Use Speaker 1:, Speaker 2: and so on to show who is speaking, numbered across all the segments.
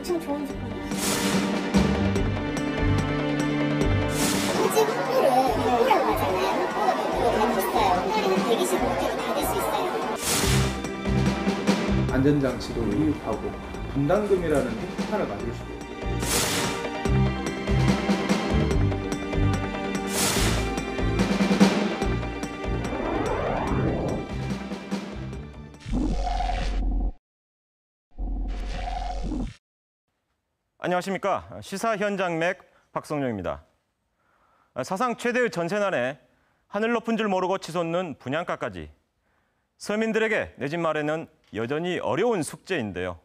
Speaker 1: 엄청 좋은 제품이에요. 토지 홍보라고 하잖아요. 홍보가 되게 비싸요. 우리는 125개도 받을 수 있어요.
Speaker 2: 안전장치도 유입하고 분담금이라는 혜택을 받을 수도 있고.
Speaker 3: 안녕하십니까. 시사 현장 맥 박성룡입니다. 사상 최대의 전세난에 하늘 높은 줄 모르고 치솟는 분양가까지 서민들에게 내 집 마련은 여전히 어려운 숙제인데요.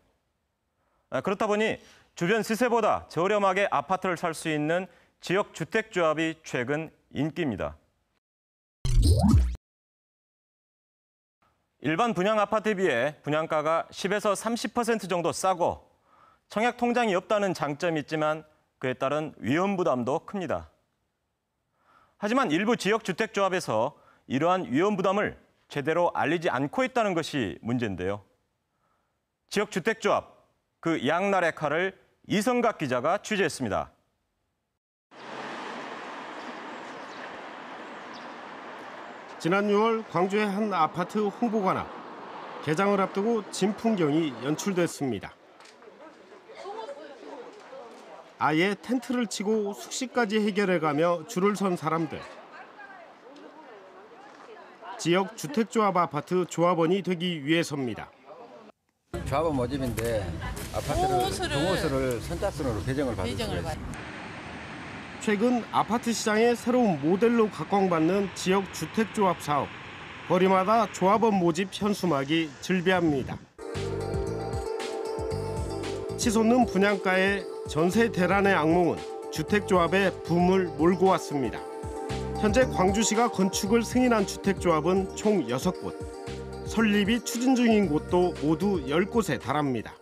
Speaker 3: 그렇다 보니 주변 시세보다 저렴하게 아파트를 살 수 있는 지역 주택조합이 최근 인기입니다. 일반 분양 아파트에 비해 분양가가 10에서 30% 정도 싸고 청약 통장이 없다는 장점이 있지만 그에 따른 위험 부담도 큽니다. 하지만 일부 지역 주택조합에서 이러한 위험 부담을 제대로 알리지 않고 있다는 것이 문제인데요. 지역 주택조합, 그 양날의 칼을 이성각 기자가 취재했습니다.
Speaker 4: 지난 6월 광주의 한 아파트 홍보관 앞 개장을 앞두고 진풍경이 연출됐습니다. 아예 텐트를 치고 숙식까지 해결해가며 줄을 선 사람들. 지역 주택조합 아파트 조합원이 되기 위해서입니다.
Speaker 5: 조합원 모집인데 아파트를 동호수를 선착순으로 배정을 받을 수가 있습니다.
Speaker 4: 최근 아파트 시장의 새로운 모델로 각광받는 지역 주택조합 사업. 거리마다 조합원 모집 현수막이 즐비합니다. 치솟는 분양가에 전세 대란의 악몽은 주택조합의 붐을 몰고 왔습니다. 현재 광주시가 건축을 승인한 주택조합은 총 6곳, 설립이 추진 중인 곳도 모두 10곳에 달합니다.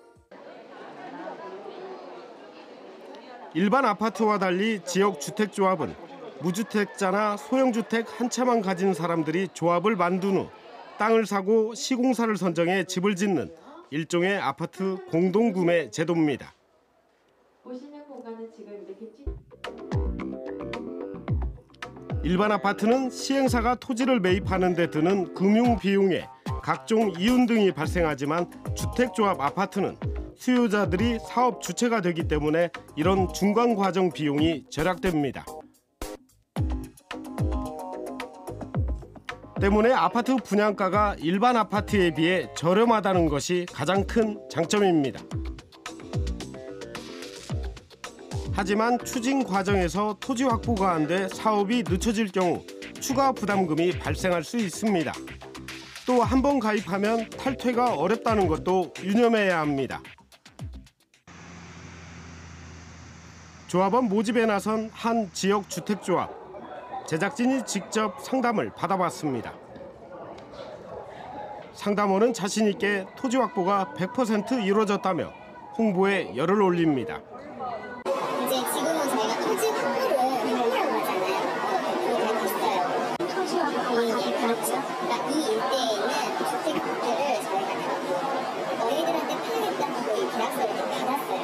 Speaker 4: 일반 아파트와 달리 지역 주택조합은 무주택자나 소형주택 한 채만 가진 사람들이 조합을 만든 후 땅을 사고 시공사를 선정해 집을 짓는 일종의 아파트 공동구매 제도입니다.
Speaker 6: 보시는 공간은 지금 이렇게
Speaker 4: 일반 아파트는 시행사가 토지를 매입하는 데 드는 금융 비용에 각종 이윤 등이 발생하지만 주택조합 아파트는 수요자들이 사업 주체가 되기 때문에 이런 중간 과정 비용이 절약됩니다. 때문에 아파트 분양가가 일반 아파트에 비해 저렴하다는 것이 가장 큰 장점입니다. 하지만 추진 과정에서 토지 확보가 안 돼 사업이 늦춰질 경우 추가 부담금이 발생할 수 있습니다. 또 한 번 가입하면 탈퇴가 어렵다는 것도 유념해야 합니다. 조합원 모집에 나선 한 지역 주택조합. 제작진이 직접 상담을 받아봤습니다. 상담원은 자신 있게 토지 확보가 100% 이루어졌다며 홍보에 열을 올립니다.
Speaker 1: 이제 지금은 저희가 토지 홍보라고 하잖아요. 그게 있어요. 토지 확보, 그렇죠. 그러니까 이 일대에 있는 주택들을 저희가 너희들한테 팔겠다고 이 계약서를 받았어요.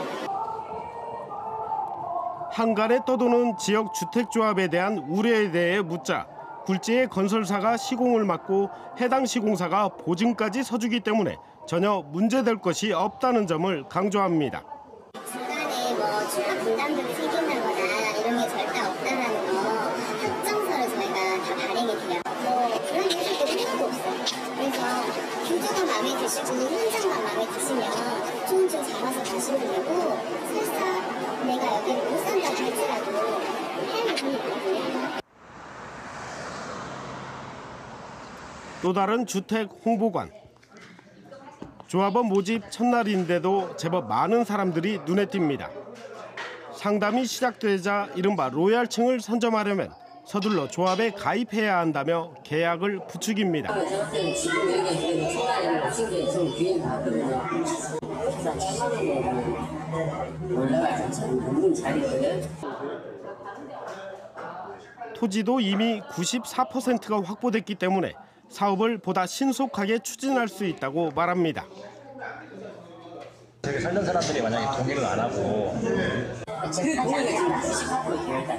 Speaker 4: 한간에 떠도는 지역 주택조합에 대한 우려에 대해 묻자 굴지의 건설사가 시공을 맡고 해당 시공사가 보증까지 서주기 때문에 전혀 문제될 것이 없다는 점을 강조합니다.
Speaker 1: 중간에 뭐 추가 분담금이 생긴다거나 이런 게 절대 없다는 거 협정서를 저희가 다 발행이 돼요. 그런 요소들이 하나도 없어요. 그래서 규정은 마음에 드시고 현장만 마음에 드시면 좋은 집 잡아서 가시면 되고 설사 내가 여기를 못 산다 할지라도 해야 될 분이 있거든요.
Speaker 4: 또 다른 주택 홍보관. 조합원 모집 첫날인데도 제법 많은 사람들이 눈에 띕니다. 상담이 시작되자 이른바 로얄층을 선점하려면 서둘러 조합에 가입해야 한다며 계약을 부추깁니다.
Speaker 7: 제가 때는 지금 여기 첫날에 오신 게 좀 귀인 받거든요. 그래서 처음에 올라가서 참 너무 잘 있거든.
Speaker 4: 토지도 이미 94%가 확보됐기 때문에 사업을 보다 신속하게 추진할 수 있다고 말합니다.
Speaker 8: 저기 살던 사람들이 만약에 동의를 안 하고
Speaker 7: 그 동의가 지금 98% 기울다.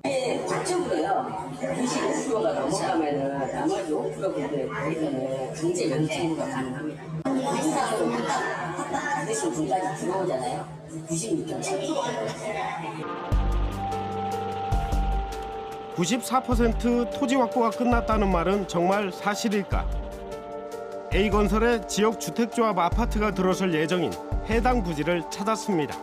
Speaker 7: 이게 과점으로요. 95%가 넘어가면은 나머지 5% 분들에 대해서는 강제 연체가 가능합니다. 행사로 딱 대신 분까지 들어오잖아요. 96.7%.
Speaker 4: 94% 토지 확보가 끝났다는 말은 정말 사실일까? A건설의 지역주택조합 아파트가 들어설 예정인 해당 부지를 찾았습니다.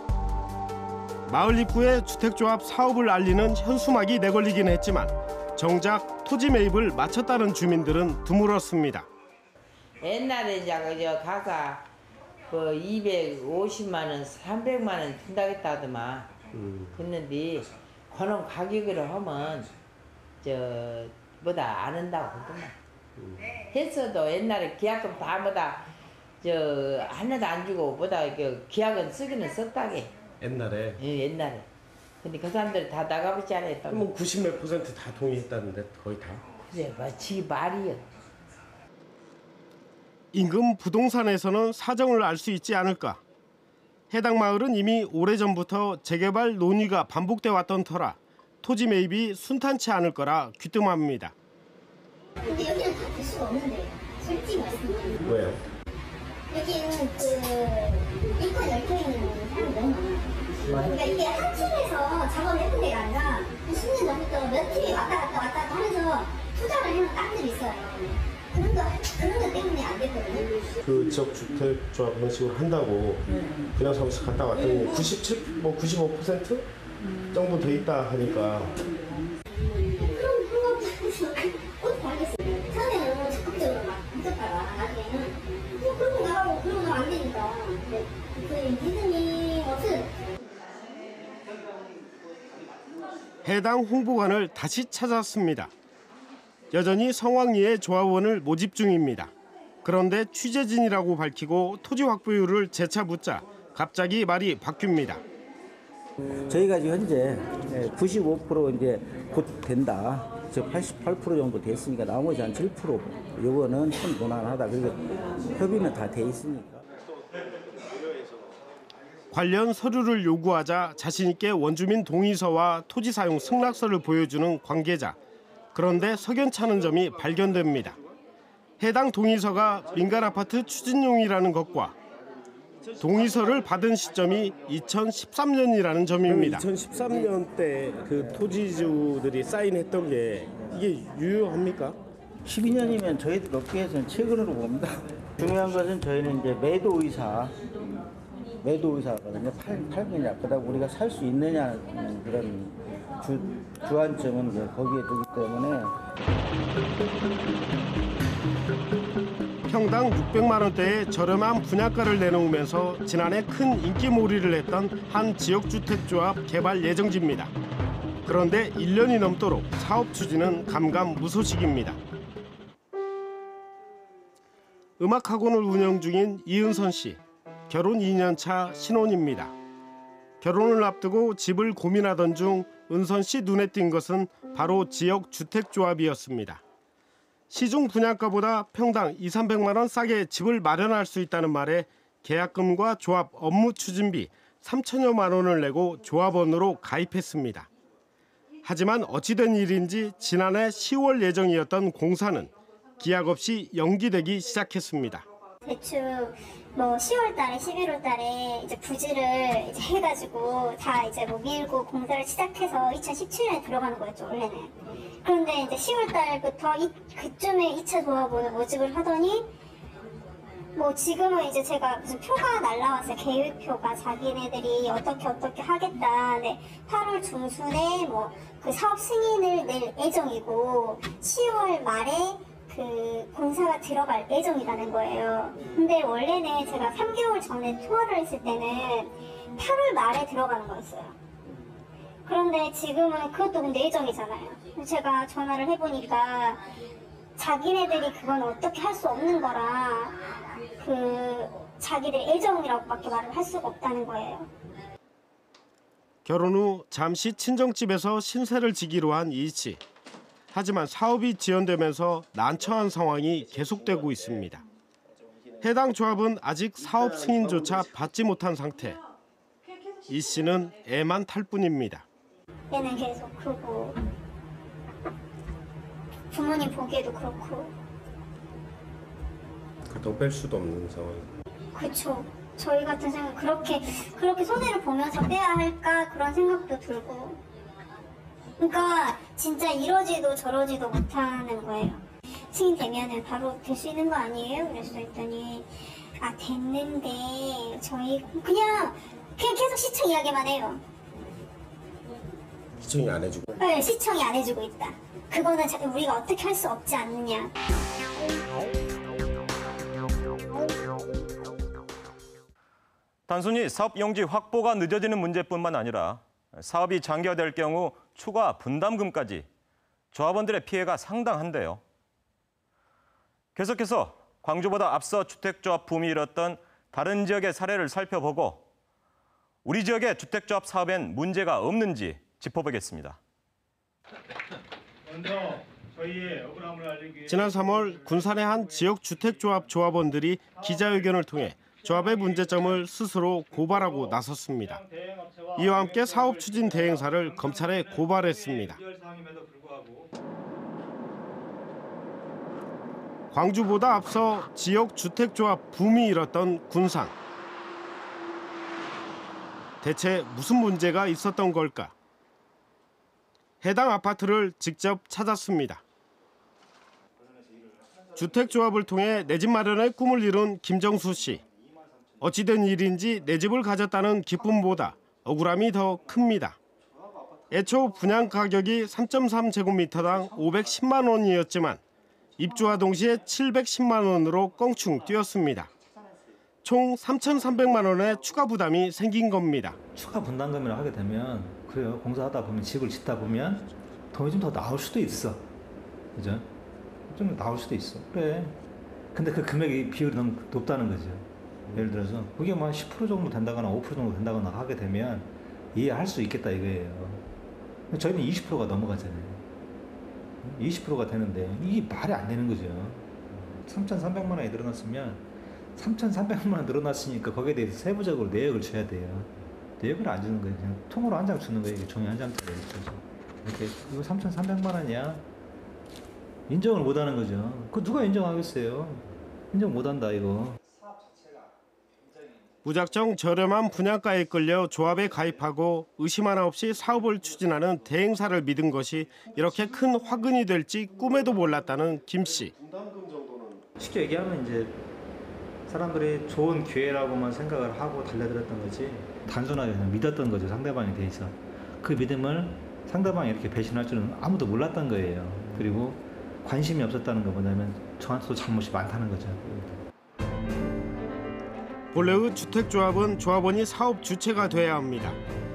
Speaker 4: 마을 입구에 주택조합 사업을 알리는 현수막이 내걸리긴 했지만 정작 토지 매입을 마쳤다는 주민들은 드물었습니다.
Speaker 9: 옛날에 가가 그 250만 원, 300만 원 준다겠다 하더만. 그랬는데 그런 가격으로 하면 뭐다 안 한다고 그러더만. 했어도 옛날에 계약금 다 뭐다 하나도 안 주고 뭐다 계약은 쓰기는 썼다게.
Speaker 4: 옛날에?
Speaker 9: 예, 옛날에. 근데 그 사람들이 다 나가보지 않았다고.
Speaker 4: 뭐 90몇 % 다 동의했다는데 거의 다?
Speaker 9: 그래, 지 말이요.
Speaker 4: 인근 부동산에서는 사정을 알 수 있지 않을까? 해당 마을은 이미 오래전부터 재개발 논의가 반복돼 왔던 터라 토지 매입이 순탄치 않을 거라 귀뜸합니다.
Speaker 1: 근데 여기는 다 될 수가 없는데요. 솔직히 말씀드리면.
Speaker 4: 왜요?
Speaker 1: 여기는 인권 얽혀 있는 사람이 너무 많아요. 그러니까 이게 한 팀에서 작업을 해본 데가 아니라 10년 전부터 몇 팀이 왔다 갔다 하면서 투자를 해놓은 땅들이 있어요. 그런 거 때문에 안 됐거든요.
Speaker 4: 그 지역주택조합 그런 식으로 한다고 그냥 사무실 갔다 왔더니 95% 정도 돼 있다 하니까.
Speaker 1: 그럼 어떻게 알겠어요? 처음에는 너무 적극적으로 막 붙였다가 나중에는 그런 거 나가고 그런 거 안 되니까 그 믿음이 없어요.
Speaker 4: 해당 홍보관을 다시 찾았습니다. 여전히 성황리에 조합원을 모집 중입니다. 그런데 취재진이라고 밝히고 토지 확보율을 재차 묻자 갑자기 말이 바뀝니다.
Speaker 10: 저희가 지금 현재 95% 이제 곧 된다. 즉 88% 정도 됐으니까 나머지 한 7% 요거는 좀 무난하다. 그리고 협의는 다 돼 있으니까.
Speaker 4: 관련 서류를 요구하자 자신 있게 원주민 동의서와 토지 사용 승낙서를 보여주는 관계자. 그런데 석연찮은 점이 발견됩니다. 해당 동의서가 민간 아파트 추진용이라는 것과 동의서를 받은 시점이 2013년이라는 점입니다. 2013년 때 그 토지주들이 사인했던 게 이게 유효합니까?
Speaker 10: 12년이면 저희들 업계에서는 최근으로 봅니다. 중요한 것은 저희는 이제 매도 의사거든요. 팔느냐, 그다음 우리가 살 수 있느냐 그런 주안점은 이제 거기에 두기 때문에.
Speaker 4: 평당 600만 원대의 저렴한 분양가를 내놓으면서 지난해 큰 인기몰이를 했던 한 지역주택조합 개발 예정지입니다. 그런데 1년이 넘도록 사업 추진은 감감무소식입니다. 음악학원을 운영 중인 이은선 씨. 결혼 2년 차 신혼입니다. 결혼을 앞두고 집을 고민하던 중 은선 씨 눈에 띈 것은 바로 지역 주택조합이었습니다. 시중 분양가보다 평당 200~300만 원 싸게 집을 마련할 수 있다는 말에 계약금과 조합 업무 추진비 3천여만 원을 내고 조합원으로 가입했습니다. 하지만 어찌된 일인지 지난해 10월 예정이었던 공사는 기약 없이 연기되기 시작했습니다.
Speaker 1: 대충 10월 달에 11월 달에 이제 부지를 이제 해가지고 다 이제 밀고 공사를 시작해서 2017년에 들어가는 거였죠, 원래는. 그런데 이제 10월 달부터 그쯤에 2차 조합원을 모집을 하더니 지금은 이제 제가 무슨 표가 날라왔어요. 계획표가 자기네들이 어떻게 하겠다. 네, 8월 중순에 그 사업 승인을 낼 예정이고 10월 말에 그 공사가 들어갈 예정이라는 거예요. 근데 원래는 제가 3개월 전에 투어를 했을 때는 8월 말에 들어가는 거였어요. 그런데 지금은 그것도 근데 예정이잖아요. 제가 전화를 해보니까 자기네들이 그건 어떻게 할 수 없는 거라 그 자기들 예정이라고밖에 말을 할 수가 없다는 거예요.
Speaker 4: 결혼 후 잠시 친정집에서 신세를 지기로 한 이 씨. 하지만 사업이 지연되면서 난처한 상황이 계속되고 있습니다. 해당 조합은 아직 사업 승인조차 받지 못한 상태. 이 씨는 애만 탈 뿐입니다.
Speaker 1: 애는 계속 크고 부모님 보기에도 그렇고.
Speaker 4: 더 뺄 수도 없는 상황.
Speaker 1: 그렇죠. 저희 같은 생각 그렇게 손해를 보면서 빼야 할까 그런 생각도 들고. 그러니까 진짜 이러지도 저러지도 못하는 거예요. 승인되면은 바로 될 수 있는 거 아니에요? 그래서 했더니 됐는데 저희 그냥 계속 시청 이야기만 해요.
Speaker 4: 시청이 안 해주고.
Speaker 1: 네, 시청이 안 해주고 있다. 그거는 우리가 어떻게 할 수 없지 않느냐.
Speaker 3: 단순히 사업 용지 확보가 늦어지는 문제뿐만 아니라 사업이 장기화될 경우 추가 분담금까지 조합원들의 피해가 상당한데요. 계속해서 광주보다 앞서 주택조합 붐이 일었던 다른 지역의 사례를 살펴보고 우리 지역의 주택조합 사업엔 문제가 없는지 짚어보겠습니다.
Speaker 2: 먼저 저희의 억울함을 알리기 위해
Speaker 4: 지난 3월 군산의 한 지역 주택조합 조합원들이 기자회견을 통해 조합의 문제점을 스스로 고발하고 나섰습니다. 이와 함께 사업 추진 대행사를 검찰에 고발했습니다. 광주보다 앞서 지역 주택조합 붐이 일었던 군산. 대체 무슨 문제가 있었던 걸까? 해당 아파트를 직접 찾았습니다. 주택조합을 통해 내 집 마련의 꿈을 이룬 김정수 씨. 어찌된 일인지 내 집을 가졌다는 기쁨보다 억울함이 더 큽니다. 애초 분양 가격이 3.3제곱미터당 510만 원이었지만 입주와 동시에 710만 원으로 껑충 뛰었습니다. 총 3,300만 원의 추가 부담이 생긴 겁니다.
Speaker 11: 추가 분담금을 하게 되면 그래요. 공사하다 보면 집을 짓다 보면 돈이 좀 더 나올 수도 있어. 그죠? 좀 나올 수도 있어. 그래. 근데 그 금액이 비율이 너무 높다는 거죠. 예를 들어서 그게 뭐 10% 정도 된다거나 5% 정도 된다거나 하게 되면 이해할 수 있겠다 이거예요. 저희는 20%가 넘어가잖아요. 20%가 되는데 이게 말이 안 되는 거죠. 3,300만 원이 늘어났으면 3,300만 원 늘어났으니까 거기에 대해서 세부적으로 내역을 줘야 돼요. 내역을 안 주는 거예요. 그냥 통으로 한 장 주는 거예요. 종이 한 장짜리 이렇게 이거 3,300만 원이야. 인정을 못 하는 거죠. 그거 누가 인정하겠어요? 인정 못 한다 이거.
Speaker 4: 무작정 저렴한 분양가에 끌려 조합에 가입하고 의심 하나 없이 사업을 추진하는 대행사를 믿은 것이 이렇게 큰 화근이 될지 꿈에도 몰랐다는 김 씨.
Speaker 11: 쉽게 얘기하면 이제 사람들이 좋은 기회라고만 생각을 하고 달려들었던 거지 단순하게 그냥 믿었던 거죠. 상대방에 대해서. 그 믿음을 상대방이 이렇게 배신할 줄은 아무도 몰랐던 거예요. 그리고 관심이 없었다는 거 뭐냐면 저한테도 잘못이 많다는 거죠.
Speaker 4: 본래의 주택조합은 조합원이 사업 주체가 돼야 합니다.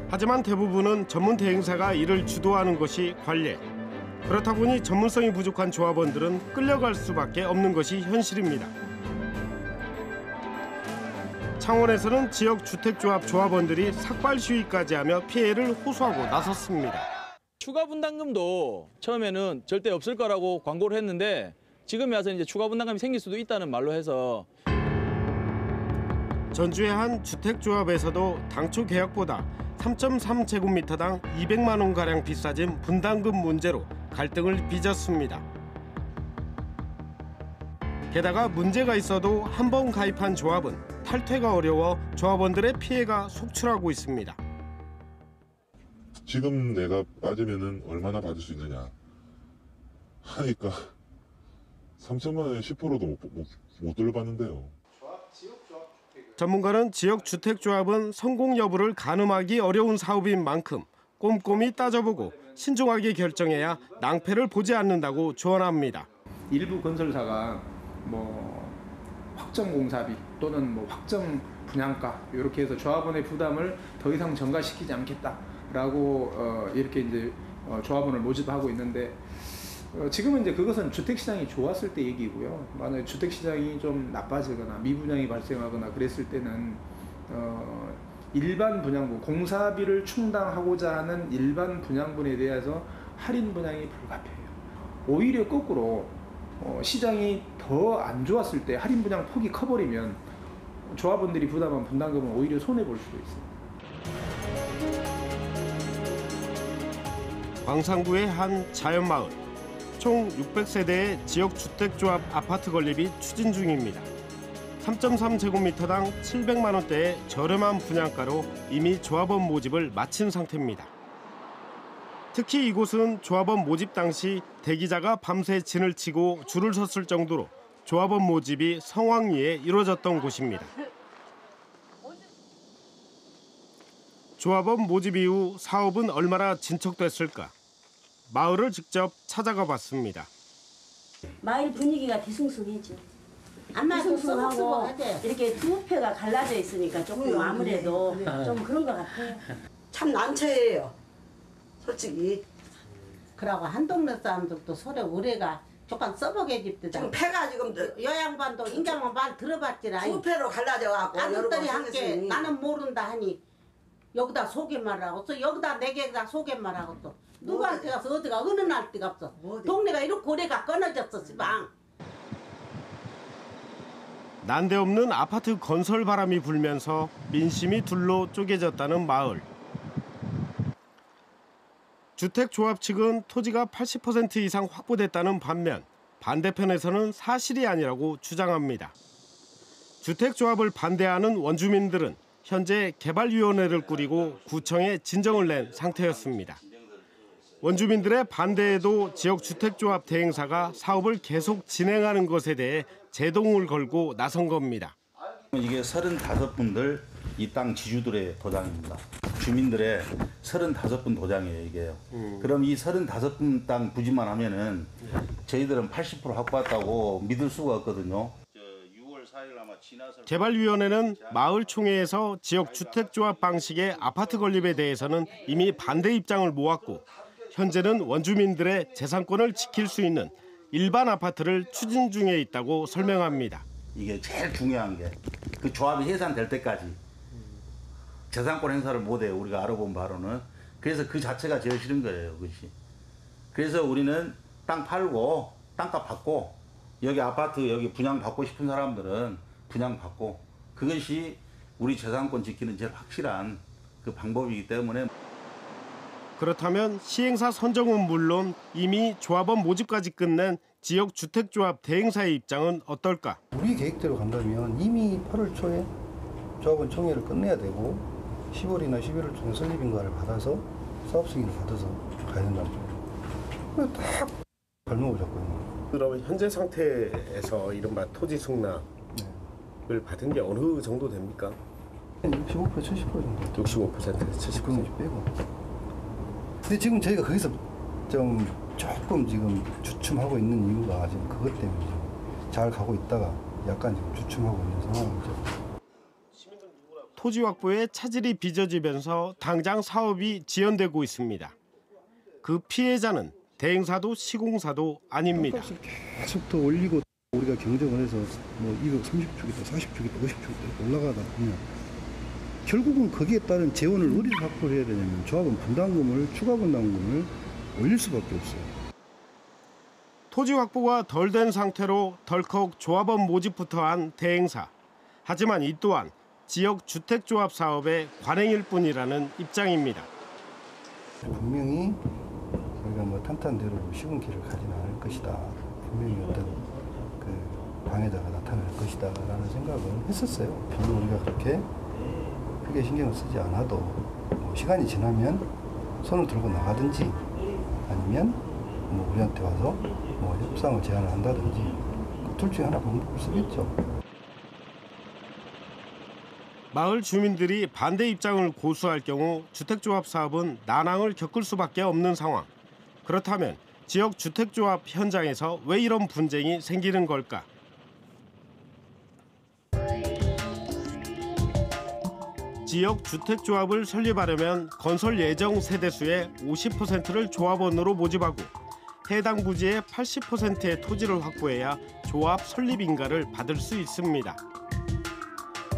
Speaker 4: 하지만 대부분은 전문 대행사가 이를 주도하는 것이 관례. 그렇다 보니 전문성이 부족한 조합원들은 끌려갈 수밖에 없는 것이 현실입니다. 창원에서는 지역 주택조합 조합원들이 삭발 시위까지 하며 피해를 호소하고 나섰습니다.
Speaker 12: 추가 분담금도 처음에는 절대 없을 거라고 광고를 했는데 지금에 와서 이제 추가 분담금이 생길 수도 있다는 말로 해서
Speaker 4: 전주의 한 주택조합에서도 당초 계약보다 3.3제곱미터당 200만 원가량 비싸진 분담금 문제로 갈등을 빚었습니다. 게다가 문제가 있어도 한 번 가입한 조합은 탈퇴가 어려워 조합원들의 피해가 속출하고 있습니다.
Speaker 13: 지금 내가 빠지면은 얼마나 받을 수 있느냐 하니까 3천만 원에 10%도 못 돌려받는데요.
Speaker 4: 전문가는 지역 주택조합은 성공 여부를 가늠하기 어려운 사업인 만큼 꼼꼼히 따져보고 신중하게 결정해야 낭패를 보지 않는다고 조언합니다.
Speaker 14: 일부 건설사가 확정 공사비 또는 확정 분양가 이렇게 해서 조합원의 부담을 더 이상 전가시키지 않겠다라고 이렇게 이제 조합원을 모집하고 있는데 지금은 이제 그것은 주택시장이 좋았을 때 얘기고요. 만약에 주택시장이 좀 나빠지거나 미분양이 발생하거나 그랬을 때는 일반 분양분, 공사비를 충당하고자 하는 일반 분양분에 대해서 할인 분양이 불가피해요. 오히려 거꾸로 시장이 더 안 좋았을 때 할인 분양 폭이 커버리면 조합원들이 부담한 분담금은 오히려 손해볼 수도 있습니다.
Speaker 4: 광산구의 한 자연마을. 총 600세대의 지역주택조합 아파트 건립이 추진 중입니다. 3.3제곱미터당 700만 원대의 저렴한 분양가로 이미 조합원 모집을 마친 상태입니다. 특히 이곳은 조합원 모집 당시 대기자가 밤새 진을 치고 줄을 섰을 정도로 조합원 모집이 성황리에 이루어졌던 곳입니다. 조합원 모집 이후 사업은 얼마나 진척됐을까? 마을을 직접 찾아가 봤습니다.
Speaker 15: 마을 분위기가 뒤숭숭해져. 뒤숭숭하고 이렇게 두 패가 갈라져 있으니까 조금 아무래도 좀 그런 것 같아요.
Speaker 16: 참 난처해요. 솔직히. 그러고 한 동네 사람들도 서로 우리가 조금 써보게 집도 지금 패가 지금 여양반도 인장만 말 들어봤지라. 두 패로 갈라져 갖고 아들들이 함께 나는 모른다 하니 여기다 소개말하고 또 여기다 네 개다 소개말하고 또 누구한테 가서 어디가 어느 날 데가 없어. 동네가 이렇게 고래가 끊어졌어 지방.
Speaker 4: 난데없는 아파트 건설 바람이 불면서 민심이 둘로 쪼개졌다는 마을. 주택조합 측은 토지가 80% 이상 확보됐다는 반면 반대편에서는 사실이 아니라고 주장합니다. 주택조합을 반대하는 원주민들은 현재 개발위원회를 꾸리고 구청에 진정을 낸 상태였습니다. 원주민들의 반대에도 지역주택조합 대행사가 사업을 계속 진행하는 것에 대해 제동을 걸고 나선 겁니다.
Speaker 17: 이게 35분들 이 땅 지주들의 도장입니다. 주민들의 35분 도장이에요, 이게요. 그럼 이 35분 땅 부지만 하면은 저희들은 80% 확보했다고 믿을 수가 없거든요.
Speaker 4: 개발위원회는 마을총회에서 지역주택조합 방식의 아파트 건립에 대해서는 이미 반대 입장을 모았고 현재는 원주민들의 재산권을 지킬 수 있는 일반 아파트를 추진 중에 있다고 설명합니다.
Speaker 17: 이게 제일 중요한 게 그 조합이 해산될 때까지 재산권 행사를 못해요. 우리가 알아본 바로는. 그래서 그 자체가 제일 싫은 거예요. 그것이. 그래서 우리는 땅 팔고 땅값 받고 여기 아파트 여기 분양받고 싶은 사람들은 분양받고 그것이 우리 재산권 지키는 제일 확실한 그 방법이기 때문에.
Speaker 4: 그렇다면 시행사 선정은 물론 이미 조합원 모집까지 끝낸 지역주택조합 대행사의 입장은 어떨까?
Speaker 18: 우리 계획대로 간다면 이미 8월 초에 조합원 총회를 끝내야 되고 10월이나 11월 중에 설립인가를 받아서 사업 승인을 받아서 가야 된다는 거예요. 딱 발목을 잡거든요.
Speaker 4: 그러면 현재 상태에서 이른바 토지 승낙을 받은 게 어느 정도 됩니까?
Speaker 18: 65% 70% 정도.
Speaker 4: 65% 70%
Speaker 18: 빼고. 근데 지금 저희가 거기서 좀 조금 지금 주춤하고 있는 이유가 지금 그것 때문에 잘 가고 있다가 약간 지금 주춤하고 있는 상황이죠.
Speaker 4: 토지 확보에 차질이 빚어지면서 당장 사업이 지연되고 있습니다. 그 피해자는 대행사도 시공사도 아닙니다.
Speaker 18: 계속 더 올리고 우리가 경쟁을 해서 뭐 230주기다 40주기다 50주기다 올라가다 보면 결국은 거기에 따른 재원을 어디서 확보를 해야 되냐면 조합은 분담금을 추가 분담금을 올릴 수밖에 없어요.
Speaker 4: 토지 확보가 덜 된 상태로 덜컥 조합원 모집부터 한 대행사. 하지만 이 또한 지역 주택조합 사업의 관행일 뿐이라는 입장입니다.
Speaker 18: 분명히 우리가 뭐 탄탄대로 시군기를 가지는 않을 것이다. 분명히 어떤 그 방해자가 나타날 것이다라는 생각을 했었어요. 별로 우리가 그렇게 크게 신경을 쓰지 않아도 뭐 시간이 지나면 손을 들고 나가든지 아니면 뭐 우리한테 와서 뭐 협상을 제안을 한다든지 그 둘 중에 하나 방법을 쓰겠죠.
Speaker 4: 마을 주민들이 반대 입장을 고수할 경우 주택조합 사업은 난항을 겪을 수밖에 없는 상황. 그렇다면 지역 주택조합 현장에서 왜 이런 분쟁이 생기는 걸까? 지역 주택조합을 설립하려면 건설 예정 세대수의 50%를 조합원으로 모집하고 해당 부지의 80%의 토지를 확보해야 조합 설립 인가를 받을 수 있습니다.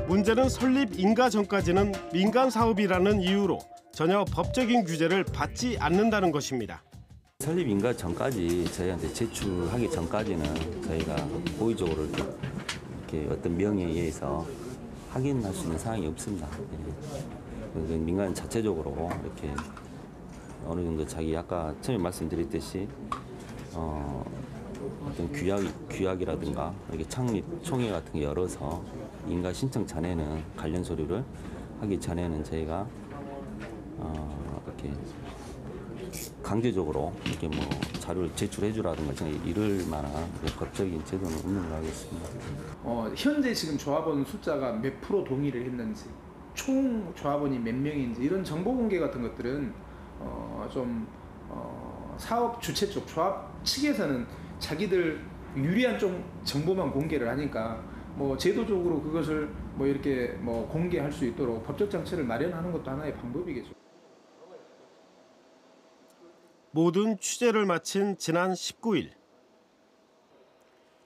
Speaker 4: 문제는 설립 인가 전까지는 민간 사업이라는 이유로 전혀 법적인 규제를 받지 않는다는 것입니다.
Speaker 19: 설립 인가 전까지 저희한테 제출하기 전까지는 저희가 고의적으로 이렇게 어떤 명의에 의해서 확인할 수 있는 사항이 없습니다. 민간 자체적으로 이렇게 어느 정도 자기 아까 처음에 말씀드렸듯이 어떤 규약이라든가 이렇게 창립 총회 같은 거 열어서 인가 신청 전에는 관련 서류를 하기 전에는 저희가 이렇게 강제적으로 이렇게 뭐 자료를 제출해주라든가 이럴 만한 법적인 제도는 없는 걸로 알겠습니다.
Speaker 14: 현재 지금 조합원 숫자가 몇 프로 동의를 했는지, 총 조합원이 몇 명인지 이런 정보 공개 같은 것들은 사업 주체 쪽 조합 측에서는 자기들 유리한 쪽 정보만 공개를 하니까 뭐 제도적으로 그것을 뭐 이렇게 뭐 공개할 수 있도록 법적 장치를 마련하는 것도 하나의 방법이겠죠.
Speaker 4: 모든 취재를 마친 지난 19일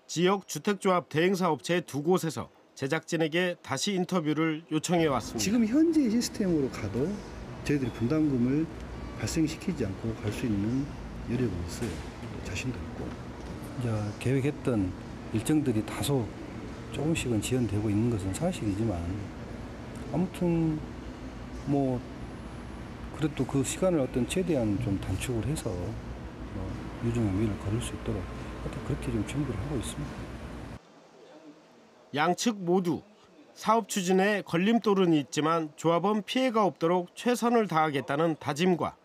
Speaker 4: 지역 주택조합 대행사업체 두 곳에서 제작진에게 다시 인터뷰를 요청해 왔습니다.
Speaker 18: 지금 현재 시스템으로 가도 저희들이 분담금을 발생시키지 않고 갈 수 있는 여력은 있어요. 자신도 있고. 이제 계획했던 일정들이 다소 조금씩은 지연되고 있는 것은 사실이지만 아무튼 뭐 그래도 그 시간을 어떤 최대한 좀 단축을 해서 유종의 미를 걸을 수 있도록 그렇게 좀 준비를 하고 있습니다.
Speaker 4: 양측 모두 사업 추진에 걸림돌은 있지만 조합원 피해가 없도록 최선을 다하겠다는 다짐과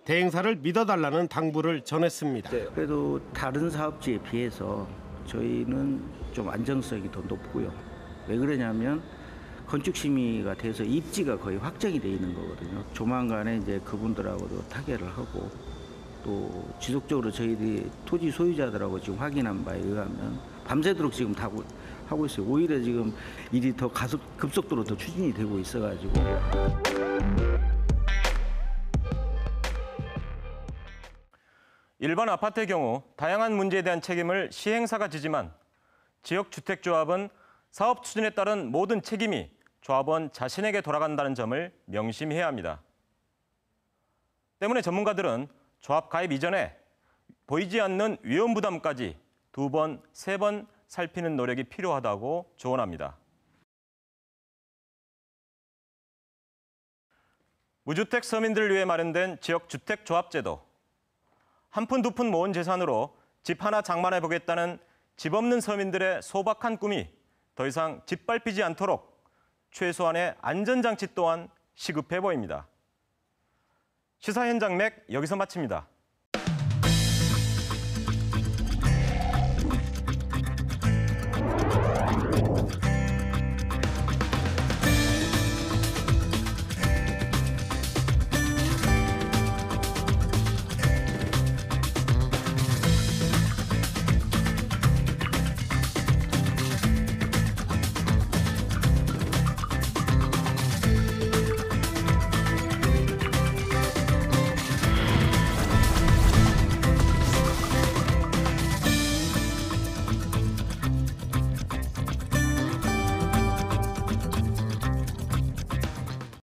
Speaker 4: 대행사를 믿어달라는 당부를 전했습니다.
Speaker 10: 그래도 다른 사업지에 비해서 저희는 좀 안정성이 더 높고요. 왜 그러냐면 건축심의가 돼서 입지가 거의 확정이 돼 있는 거거든요. 조만간에 이제 그분들하고도 타결을 하고 또 지속적으로 저희들이 토지 소유자들하고 지금 확인한 바에 의하면 밤새도록 지금 다 하고 있어요. 오히려 지금 일이 더 급속도로 더 추진이 되고 있어가지고.
Speaker 3: 일반 아파트의 경우 다양한 문제에 대한 책임을 시행사가 지지만 지역주택조합은 사업 추진에 따른 모든 책임이 조합원 자신에게 돌아간다는 점을 명심해야 합니다. 때문에 전문가들은 조합 가입 이전에 보이지 않는 위험 부담까지 2번, 3번 살피는 노력이 필요하다고 조언합니다. 무주택 서민들을 위해 마련된 지역주택조합제도. 한 푼 두 푼 모은 재산으로 집 하나 장만해보겠다는 집 없는 서민들의 소박한 꿈이 더 이상 짓밟히지 않도록 최소한의 안전장치 또한 시급해 보입니다. 시사 현장 맥 여기서 마칩니다.